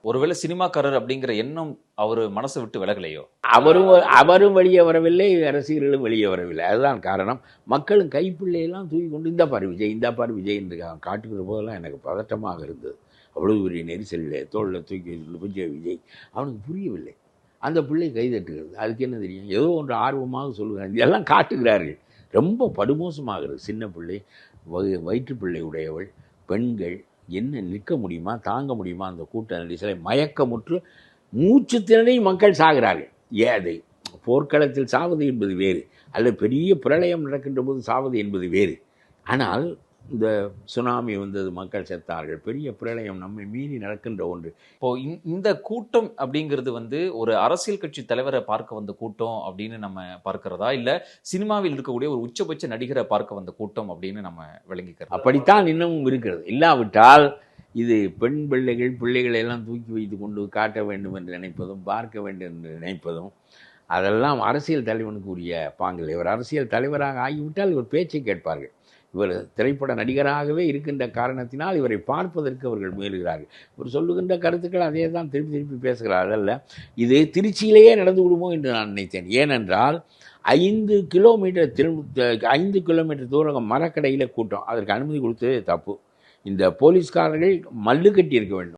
ஒருவேளை சினிமாக்காரர் அப்படிங்கிற எண்ணம் அவரு மனசை விட்டு விலகலையோ? அவரும் அவரும் வெளியே வரவில்லை, ரசிகர்களும் வெளியே வரவில்லை. அதுதான் காரணம். மக்களும் கைப்பிள்ளையெல்லாம் தூக்கி கொண்டு இந்த பாரு விஜய், இந்த பாரு விஜய் என்று காட்டுகிற போதெல்லாம் எனக்கு பதட்டமாக இருந்தது. அவ்வளவு பெரிய நெரிசலில் தோளில் தூக்கி விஜய் விஜய் அவனுக்கு புரியவில்லை. அந்த பிள்ளை கைதட்டுகிறது. அதுக்கு என்ன தெரியும்? ஏதோ ஒன்று ஆர்வமாக சொல்லுகிறாங்க. இதெல்லாம் காட்டுகிறார்கள். ரொம்ப படுமோசமாகிறது. சின்ன பிள்ளை, வயிற்று பிள்ளை உடையவள், பெண்கள் என்ன நிற்க முடியுமா, தாங்க முடியுமா? அந்த கூட்ட நெரிசலை மயக்கமுற்று மூச்சு திணறி மக்கள் சாகிறார்கள். ஏதை போர்க்களத்தில் சாவது என்பது வேறு, அல்லது பெரிய பிரளயம் நடக்கின்ற போது சாவது என்பது வேறு. ஆனால் இந்த சுனாமி வந்தது, மக்கள் செத்தார்கள். பெரிய பிரளயம் நம்மை மீறி நடக்கின்ற ஒன்று. இப்போ இந்த கூட்டம் அப்படிங்கிறது ஒரு அரசியல் கட்சி தலைவரை பார்க்க வந்த கூட்டம் அப்படின்னு நம்ம பார்க்கிறதா, இல்ல சினிமாவில் இருக்கக்கூடிய ஒரு உச்சபட்ச நடிகரை பார்க்க வந்த கூட்டம் அப்படின்னு நம்ம விளங்கிக்கிறோம்? அப்படித்தான் இன்னமும் இருக்கிறது. இல்லாவிட்டால் இது பெண் பிள்ளைகளை எல்லாம் தூக்கி வைத்து கொண்டு காட்ட வேண்டும் என்று நினைப்பதும், பார்க்க வேண்டும் என்று நினைப்பதும், அதெல்லாம் அரசியல் தலைவனுக்கு உரிய பாங்கில். இவர் அரசியல் தலைவராக ஆகிவிட்டால் இவர் பேச்சை கேட்பார்கள். இவர் திரைப்பட நடிகராகவே இருக்கின்ற காரணத்தினால் இவரை பார்ப்பதற்கு அவர்கள் முயல்கிறார்கள். இவர் சொல்லுகின்ற கருத்துக்கள் அதே தான் திருப்பி திருப்பி பேசுகிறார்கள். அல்ல, இது திருச்சியிலேயே நடந்து விடுமோ என்று நான் நினைத்தேன். ஏனென்றால் 5 கிலோமீட்டர் தூரம் மரக்கடையில் கூட்டம். அதற்கு அனுமதி கொடுத்ததே தப்பு. இந்த போலீஸ்காரர்கள் மல்லு கட்டி இருக்க வேண்டும்.